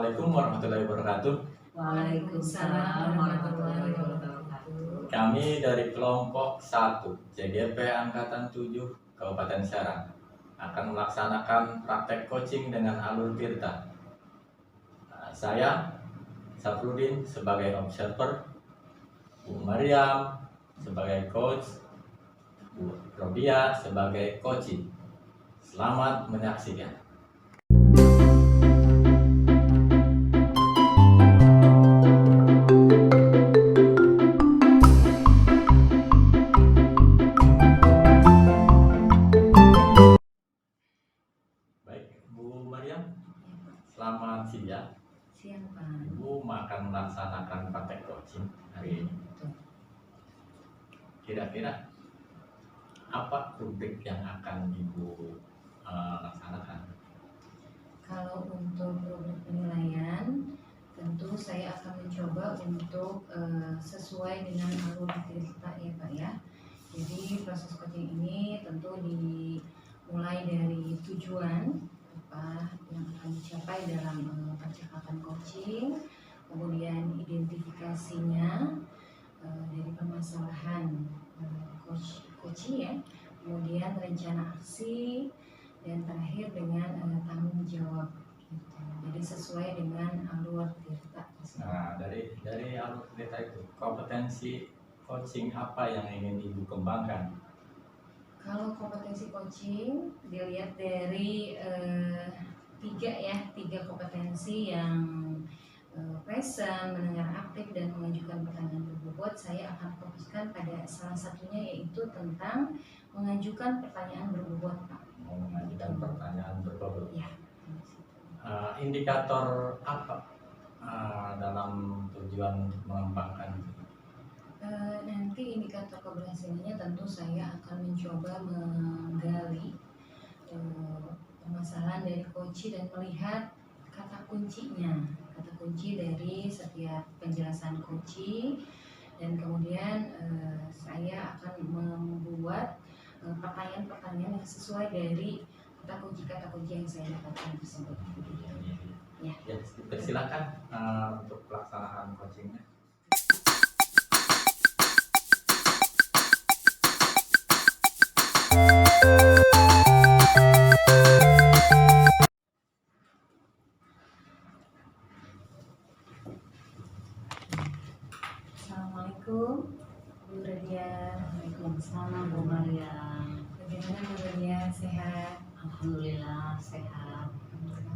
Assalamualaikum warahmatullahi wabarakatuh. Waalaikumsalam warahmatullahi wabarakatuh. Kami dari kelompok 1 CGP Angkatan 7 Kabupaten Serang akan melaksanakan praktek coaching dengan alur Tirta. Saya Safrudin sebagai observer, Bu Mariam sebagai coach, Bu Robia sebagai coaching. Selamat menyaksikan. Selamat siang. Siang, Pak. Ibu akan melaksanakan praktek coaching hari ini. Kira-kira apa rubrik yang akan Ibu laksanakan? Kalau untuk rubrik penilaian, tentu saya akan mencoba untuk sesuai dengan alur Tirta ya, Pak ya. Jadi proses coaching ini tentu dimulai dari tujuan apa yang akan dicapai dalam percakapan coaching, kemudian identifikasinya dari permasalahan coaching ya, kemudian rencana aksi, dan terakhir dengan tanggung jawab gitu. Jadi sesuai dengan alur Tirta. Nah, dari alur Tirta itu kompetensi coaching apa yang ingin Ibu kembangkan? Kalau kompetensi coaching dilihat dari tiga kompetensi yang present, mendengar aktif, dan mengajukan pertanyaan berbobot. Saya akan fokuskan pada salah satunya, yaitu tentang mengajukan pertanyaan berbobot, Pak. Mengajukan pertanyaan berbobot. Ya. Indikator apa dalam tujuan untuk mengembangkan? Nanti indikator keberhasilannya tentu saya akan mencoba menggali permasalahan dari coach dan melihat kata kunci dari setiap penjelasan coach, dan kemudian saya akan membuat pertanyaan-pertanyaan yang sesuai dari kata kunci yang saya dapatkan tersebut. Ya, silakan untuk pelaksanaan coachingnya. Assalamualaikum Bu Radia. Waalaikumsalam Bu Maria. Bagaimana Bu Radia, sehat? Alhamdulillah sehat.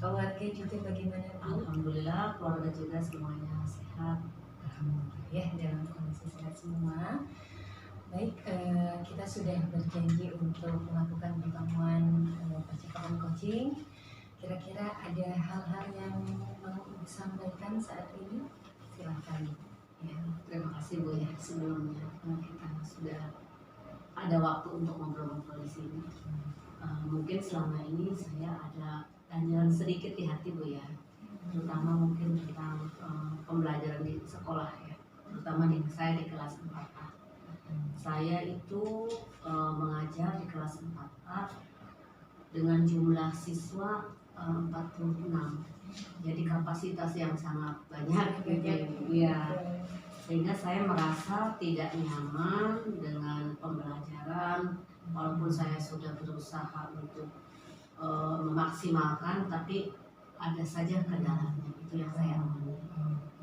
Keluarga juga bagaimana Bu? Alhamdulillah keluarga juga semuanya sehat. Alhamdulillah ya, dalam kondisi sehat semua. Baik, kita sudah berjanji untuk melakukan pertemuan percakapan coaching. Kira-kira ada hal-hal yang mau disampaikan saat ini? Silakan. Ya, terima kasih Bu ya, sebelumnya kita sudah ada waktu untuk ngobrol-ngobrol di sini. Mungkin selama ini saya ada ganjalan sedikit di hati Bu ya, terutama mungkin tentang pembelajaran di sekolah ya, terutama saya di kelas 4A. Saya itu mengajar di kelas 4A dengan jumlah siswa 46, jadi kapasitas yang sangat banyak gitu ya. Sehingga saya merasa tidak nyaman dengan pembelajaran, walaupun saya sudah berusaha untuk memaksimalkan, tapi ada saja kendalanya. Itu yang saya alami.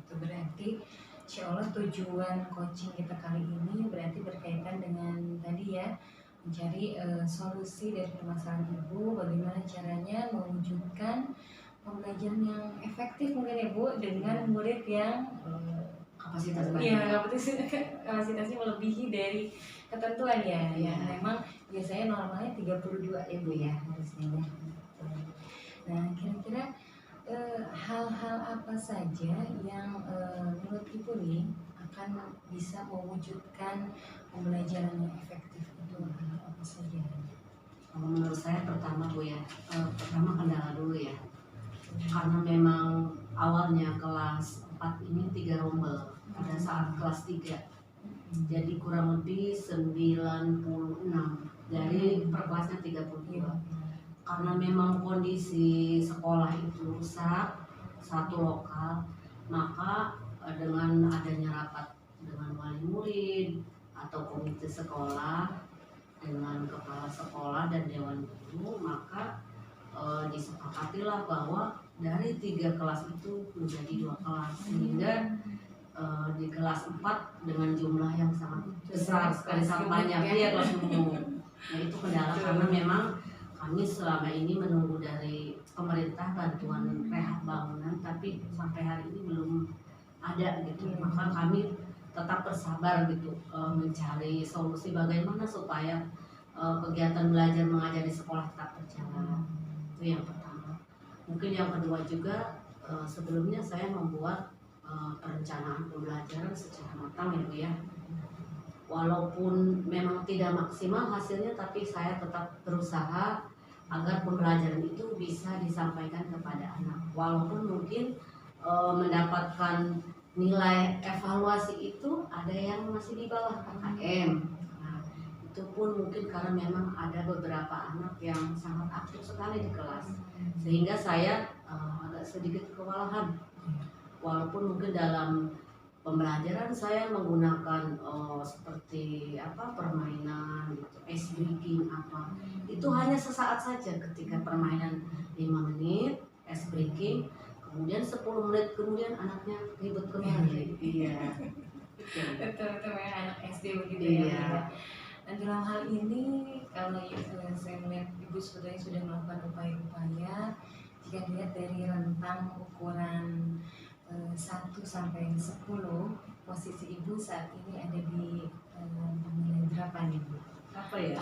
Itu berarti insya Allah tujuan coaching kita kali ini berarti berkaitan dengan tadi ya, mencari solusi dari permasalahan Ibu, bagaimana caranya mewujudkan pembelajaran yang efektif mungkin ya Bu, dengan murid yang kapasitasnya melebihi dari ketentuan ya. Memang biasanya normalnya 32 ya Bu ya harusnya. Nah, kira-kira hal-hal apa saja yang menurut Ibu nih akan bisa mewujudkan pembelajaran yang efektif, itu apa saja? Kalau menurut saya pertama Bu ya, pertama kendala dulu ya, karena memang awalnya kelas 4 ini 3 rombel pada saat kelas 3, jadi kurang lebih 96 dari per kelasnya 32. Karena memang kondisi sekolah itu rusak, satu lokal, maka dengan adanya rapat dengan wali murid atau komite sekolah dengan kepala sekolah dan dewan guru, maka disepakatilah bahwa dari 3 kelas itu menjadi 2 kelas, sehingga di kelas 4 dengan jumlah yang sangat besar sekali, sangat banyak ya kelas umum. Nah itu kendala karena memang kami selama ini menunggu dari pemerintah bantuan rehab bangunan, tapi sampai hari ini belum ada gitu. Maka kami tetap bersabar gitu, mencari solusi bagaimana supaya kegiatan belajar mengajar di sekolah tetap berjalan. Itu yang pertama. Mungkin yang kedua juga, sebelumnya saya membuat perencanaan pembelajaran secara matang ya Bu ya. Walaupun memang tidak maksimal hasilnya, tapi saya tetap berusaha agar pembelajaran itu bisa disampaikan kepada anak. Walaupun mungkin mendapatkan nilai evaluasi itu ada yang masih di bawah KKM. Nah, itu pun mungkin karena memang ada beberapa anak yang sangat aktif sekali di kelas, sehingga saya agak sedikit kewalahan. Walaupun mungkin dalam pembelajaran saya menggunakan seperti permainan gitu, ice breaking itu hanya sesaat saja ketika permainan 5 menit ice breaking, kemudian 10 menit kemudian anaknya ribut kembali. Iya. Betul ya, anak SD begitu Iya. ya. Dan dalam hal ini kalau saya melihat Ibu sebetulnya sudah melakukan upaya-upaya. Jika dilihat dari rentang ukuran 1 sampai 10, posisi Ibu saat ini ada di nilai berapa nih Bu? Apa ya?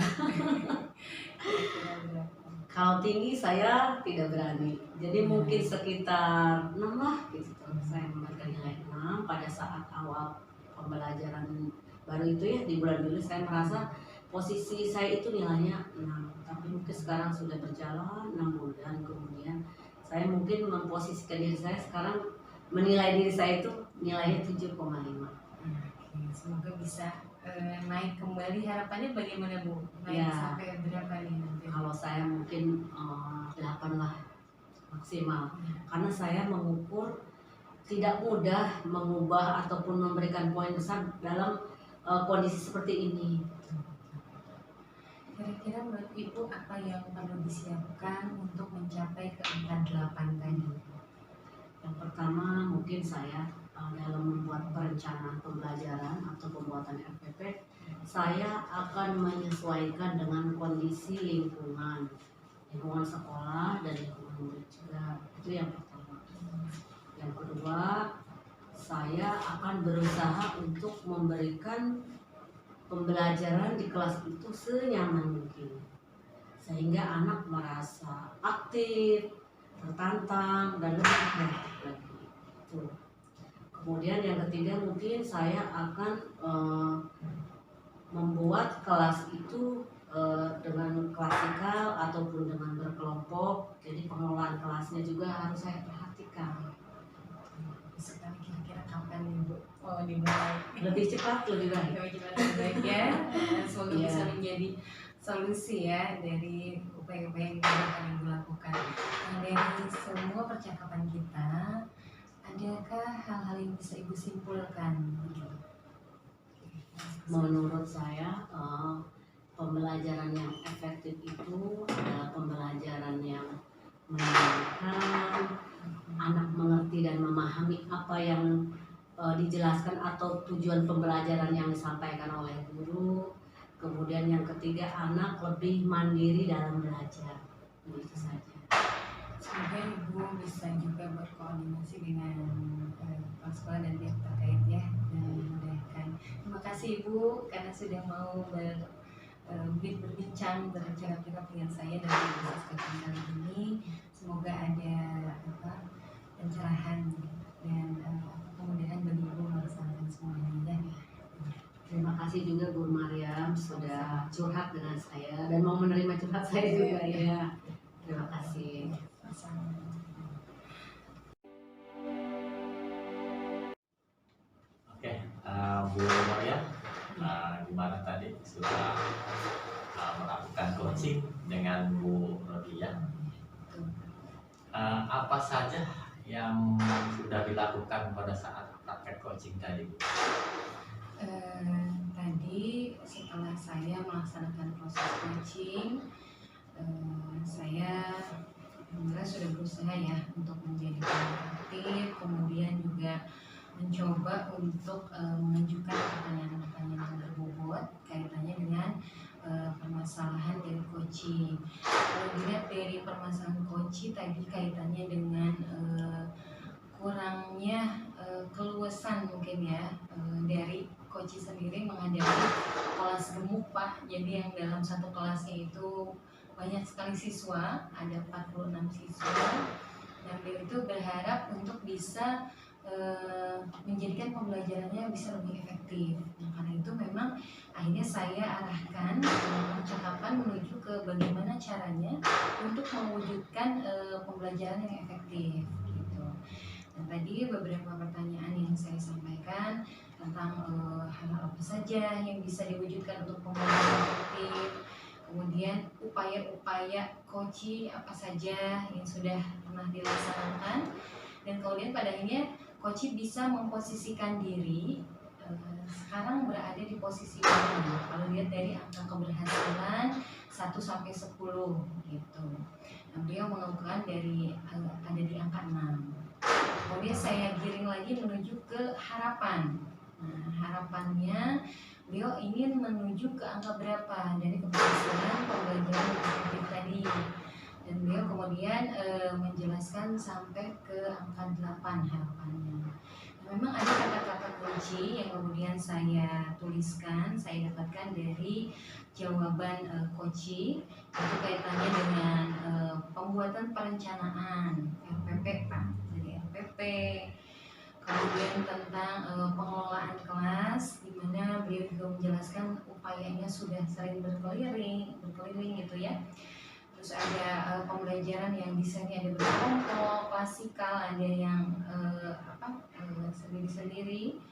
Kira-kira berapa? Kalau tinggi saya tidak berani, jadi mungkin sekitar 6 lah gitu. Saya memberikan nilai 6 pada saat awal pembelajaran baru itu ya, di bulan Juli saya merasa posisi saya itu nilainya 6, tapi mungkin sekarang sudah berjalan 6 bulan kemudian saya mungkin memposisikan diri saya sekarang, menilai diri saya itu nilainya 7,5. Semoga bisa naik kembali. Harapannya bagaimana Bu? Naik Ya. sampai berapa nih nanti? Kalau saya mungkin 8 lah maksimal, karena saya mengukur tidak mudah mengubah ataupun memberikan poin besar dalam kondisi seperti ini. Kira-kira menurut Ibu apa yang perlu disiapkan untuk mencapai ke angka 8 tadi? Yang pertama mungkin saya dalam membuat perencanaan pembelajaran atau pembuatan RPP, saya akan menyesuaikan dengan kondisi lingkungan sekolah dan lingkungan murid juga. Itu yang pertama. Yang kedua, saya akan berusaha untuk memberikan pembelajaran di kelas itu senyaman mungkin, sehingga anak merasa aktif, tertantang, dan lebih kreatif lagi. Itu. Kemudian yang ketiga mungkin saya akan membuat kelas itu dengan klasikal ataupun dengan berkelompok. Jadi pengelolaan kelasnya juga harus saya perhatikan. Sekali kira-kira kapan nih Bu? Oh, dimulai Lebih cepat lebih baik. lebih cepat lebih baik ya. Semoga Iya. bisa menjadi solusi ya dari upaya-upaya yang akan Ibu lakukan. Nah, dari semua percakapan kita, adakah hal-hal yang bisa Ibu simpulkan? Menurut saya pembelajaran yang efektif itu adalah pembelajaran yang menyenangkan, anak mengerti dan memahami apa yang dijelaskan atau tujuan pembelajaran yang disampaikan oleh guru. Kemudian yang ketiga, anak lebih mandiri dalam belajar. Begitu saja. Semoga Ibu bisa juga berkoordinasi dengan kepala sekolah dan pihak terkait ya, dan memudahkan. Terima kasih Ibu karena sudah mau berbincang bercakap-cakap dengan saya dalam kesempatan kali ini. Semoga ada pencerahan dan kemudahan bagi Ibu melaksanakan semuanya ya. Terima kasih juga Bu Mariam sudah curhat dengan saya dan mau menerima curhat saya juga ya. Terima kasih. Oke, Bu Maria, gimana tadi sudah melakukan coaching dengan Bu Rodia? Apa saja yang sudah dilakukan pada saat praktek coaching tadi, Bu? Tadi setelah saya melaksanakan proses coaching, saya alhamdulillah sudah berusaha ya untuk menjadi aktif, kemudian juga mencoba untuk mengajukan pertanyaan-pertanyaan yang berbobot kaitannya dengan permasalahan dari coaching. Kalau dilihat dari permasalahan coaching tadi kaitannya dengan kurangnya keluasan mungkin ya dari coaching sendiri menghadapi kelas gemuk Pak. Jadi yang dalam satu kelasnya itu banyak sekali siswa, ada 46 siswa, dan beliau itu berharap untuk bisa menjadikan pembelajarannya bisa lebih efektif. Nah, karena itu memang akhirnya saya arahkan percakapan menuju ke bagaimana caranya untuk mewujudkan pembelajaran yang efektif gitu. Dan tadi beberapa pertanyaan yang saya sampaikan tentang hal-hal apa saja yang bisa diwujudkan untuk pembelajaran efektif, kemudian upaya-upaya coaching apa saja yang sudah pernah dilaksanakan, dan kemudian pada akhirnya coaching bisa memposisikan diri sekarang berada di posisi mana. Kalau lihat dari angka keberhasilan 1 sampai 10 gitu. Nah, beliau mengukuhkan dari ada di angka 6. Kemudian saya giring lagi menuju ke harapan. Nah, harapannya beliau ingin menuju ke angka berapa dari keberhasilan pembelajaran efektif tadi. Dan beliau kemudian menjelaskan sampai ke angka 8 harapannya. Nah, memang ada kata-kata kunci yang kemudian saya tuliskan, saya dapatkan dari jawaban coaching, itu kaitannya dengan pembuatan perencanaan RPP Pak, dari RPP. Kemudian tentang pengelolaan kelas, di mana beliau juga menjelaskan upayanya sudah sering berkeliling gitu ya. Terus ada pembelajaran yang desainnya ada berkelompok, klasikal, ada yang sendiri-sendiri.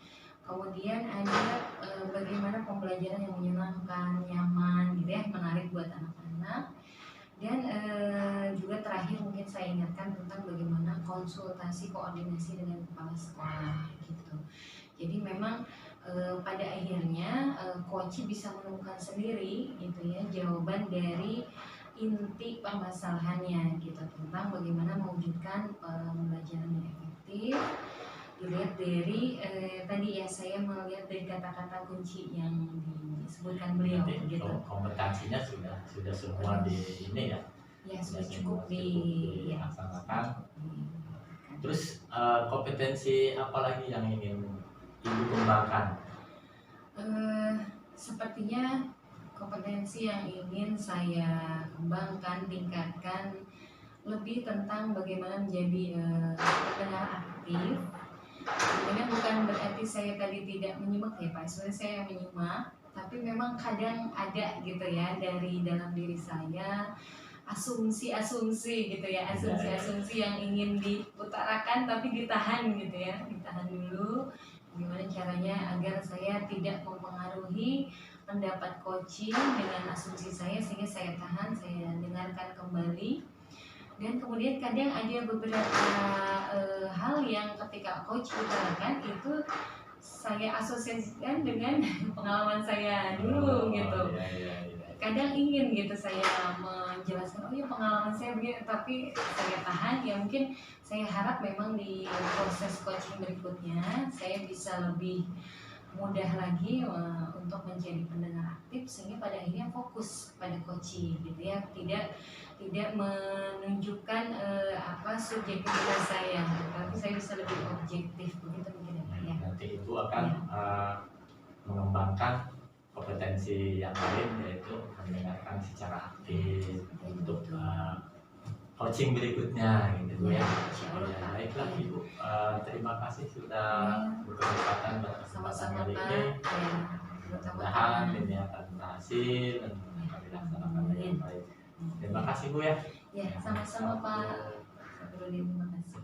Kemudian ada bagaimana pembelajaran yang menyenangkan, nyaman, gitu ya, menarik buat anak-anak. Dan juga terakhir mungkin saya ingatkan tentang bagaimana konsultasi koordinasi dengan kepala sekolah gitu. Jadi memang pada akhirnya coach bisa menemukan sendiri gitu ya jawaban dari inti permasalahannya gitu tentang bagaimana mewujudkan pembelajaran yang efektif. Dilihat dari tadi ya saya melihat dari kata-kata kunci yang disebutkan beliau gitu. Kompetensinya sudah semua di ini ya. Ya sudah cukup dilaksanakan. Terus kompetensi apa lagi yang ingin Ibu kembangkan? Sepertinya kompetensi yang ingin saya kembangkan, tingkatkan lebih tentang bagaimana menjadi pendengar aktif. Sebenarnya bukan berarti saya tadi tidak menyimak ya Pak, sebenarnya saya menyimak, tapi memang kadang ada gitu ya dari dalam diri saya asumsi-asumsi gitu ya, asumsi-asumsi yang ingin diutarakan tapi ditahan gitu ya, ditahan dulu. Gimana caranya agar saya tidak mempengaruhi pendapat coaching dengan asumsi saya, sehingga saya tahan, saya dengarkan kembali. Dan kemudian kadang ada beberapa hal yang ketika coach utarakan itu saya asosiasikan dengan pengalaman saya dulu gitu. Kadang ingin gitu saya menjelaskan, oh ya pengalaman saya begini, tapi saya tahan. Ya mungkin saya harap memang di proses coaching berikutnya saya bisa lebih mudah lagi untuk menjadi pendengar aktif, sehingga pada akhirnya fokus pada coaching gitu ya, tidak menunjukkan subjektivitas saya, tapi saya bisa lebih objektif begitu mungkin ya. Nanti itu akan mengembangkan kompetensi yang lain, yaitu mendengarkan secara aktif untuk coaching berikutnya gitu ya. Baiklah Ibu, terima kasih sudah berkesempatan pada kesempatan kali ini. Mudah-mudahan ini akan berhasil dan akan dilaksanakan dengan baik. Terima kasih Bu ya. Ya, sama-sama Pak. Terima kasih.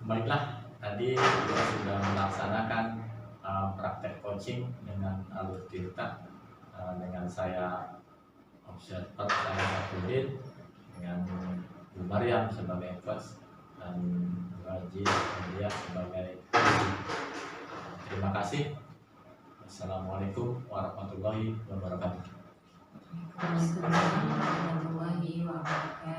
Baiklah, tadi kita sudah melaksanakan praktek coaching dengan Alur Tirta dengan saya observer saya Safruddin dengan Bu Maryam sebagai host dan Bu Haji Mulia sebagai terima kasih. Assalamualaikum warahmatullahi wabarakatuh. Waalaikumsalam warahmatullahi wabarakatuh.